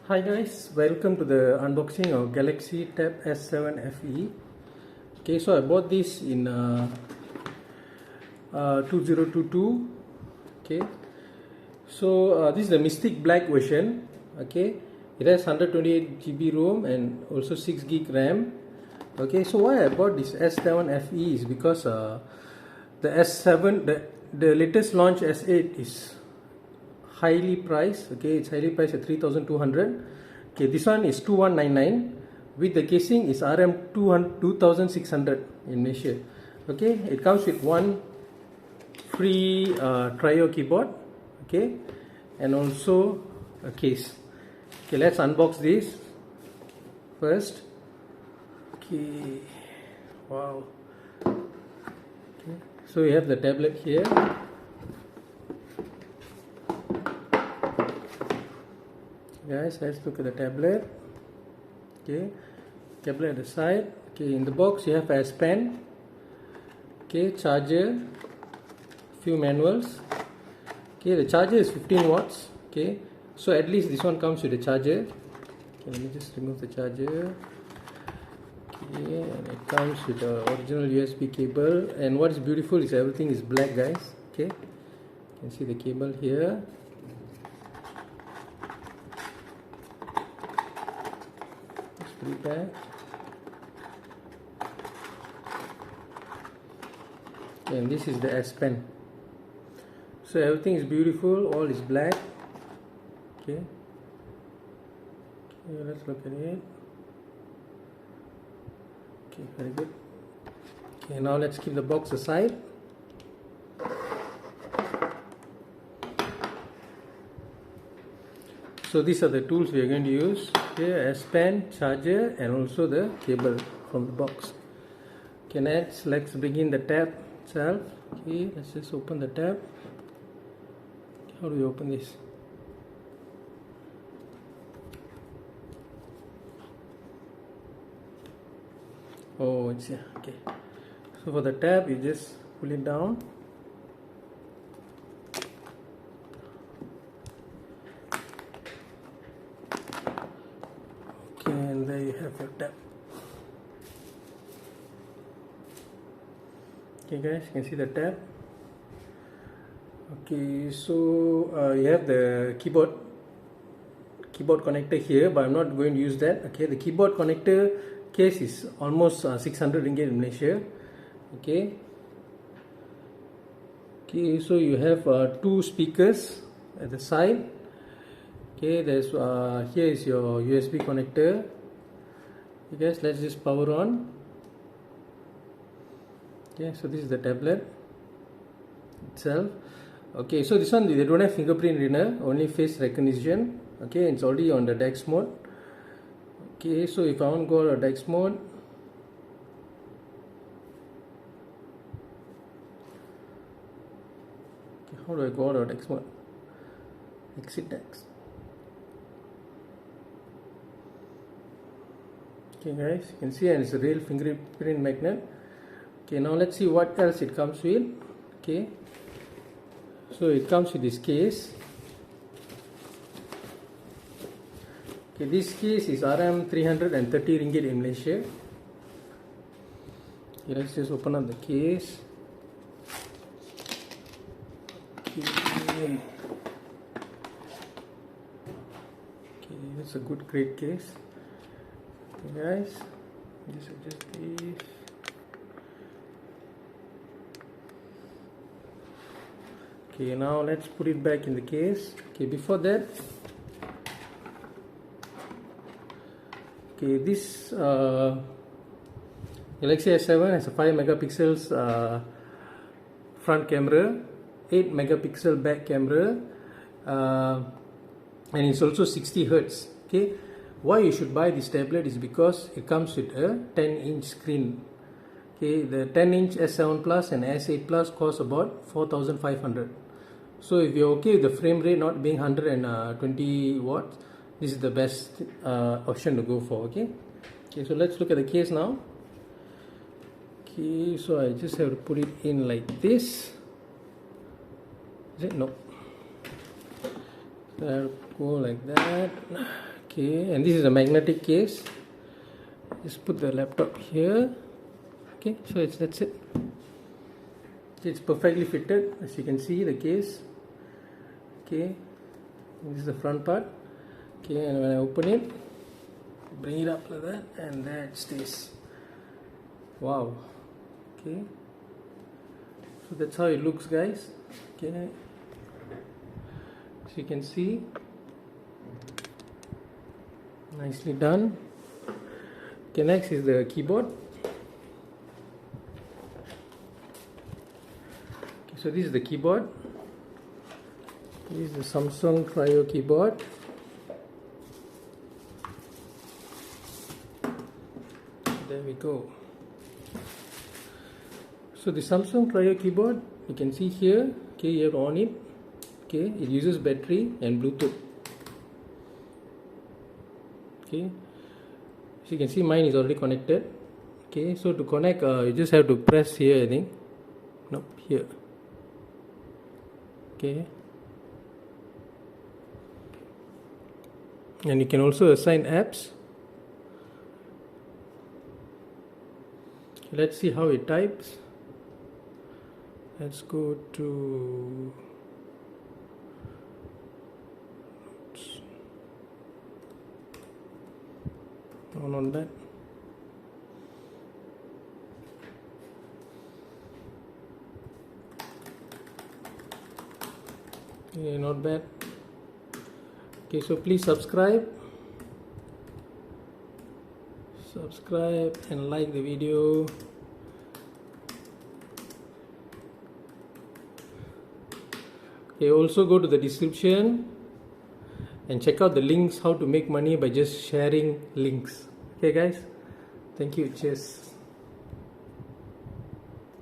Hi guys, welcome to the unboxing of Galaxy Tab S7 FE. Okay, so I bought this in 2022. Okay, so this is the Mystic Black version. Okay, it has 128 GB ROM and also 6 GB RAM. Okay, so why I bought this S7 FE is because the S7, the latest launch S8 is highly priced. Okay, it's highly priced at 3,200. Okay, this one is 2,199 with the casing is RM 2,600 in Malaysia. Okay, it comes with one free Trio keyboard. Okay, and also a case. Okay, let's unbox this first. Okay, wow. Okay, so we have the tablet here. Guys, let's look at the tablet. Okay, tablet at the side. Okay, in the box you have a S Pen. Okay, charger, few manuals. Okay, the charger is 15 watts. Okay, so at least this one comes with a charger. Okay, let me just remove the charger. Okay, and it comes with the original USB cable. And what is beautiful is everything is black, guys. Okay, you can see the cable here. Back. And this is the S Pen. So everything is beautiful, all is black. Okay, let's look at it. Okay, very good. Okay, now let's keep the box aside. So these are the tools we are going to use. Okay, S Pen, charger, and also the cable from the box. Okay, next let's begin the tab itself. Okay, let's just open the tab. How do we open this? Oh, it's here. Okay. So for the tab, you just pull it down. And there you have your tab. Okay guys, you can see the tab. Okay, so you have the keyboard connector here, but I'm not going to use that. Okay, the keyboard connector case is almost 600 ringgit in Malaysia. Okay, so you have two speakers at the side. Okay, there's here is your USB connector. Okay guys, let's just power on. Okay, so this is the tablet itself. Okay, so this one they don't have fingerprint reader, only face recognition. Okay, it's already on the DeX mode. Okay, so if I want to go to DeX mode, okay, how do I go out of DeX mode? Exit DeX. Okay guys, you can see, and it's a real fingerprint magnet. Okay, now let's see what else it comes with. Okay, so it comes with this case. Okay, this case is RM 330 ringgit in Malaysia. Okay, let's just open up the case. Okay, that's a good, great case. Okay guys, just adjust this. Okay, now let's put it back in the case. Okay, before that, okay, this Galaxy S7 has a 5 megapixels front camera, 8 megapixel back camera, and it's also 60 Hz. Okay, why you should buy this tablet is because it comes with a 10-inch screen. Okay, the 10-inch S7 Plus and S8 Plus cost about 4,500. So if you're okay with the frame rate not being 120 watts, this is the best option to go for. Okay, so let's look at the case now. Okay, so I just have to put it in like this. Is it? No. So I'll go like that. Okay, and this is a magnetic case. Just put the laptop here. Okay, so that's it. It's perfectly fitted, as you can see the case. Okay, this is the front part. Okay, and when I open it, bring it up like that, and there it stays. Wow. Okay, so that's how it looks, guys. Okay, so you can see, nicely done. Okay, next is the keyboard. Okay, so this is the keyboard. This is the Samsung Cryo keyboard. There we go. So the Samsung Cryo keyboard, you can see here, okay, you have on it. Okay, it uses battery and Bluetooth. Okay, so you can see mine is already connected. Okay, so to connect, you just have to press here, I think. No, here. Okay, and you can also assign apps. Let's see how it types. Let's go to on that. Okay, not bad. Okay, so please subscribe and like the video. Okay, also go to the description and check out the links how to make money by just sharing links. Okay guys, thank you, cheers.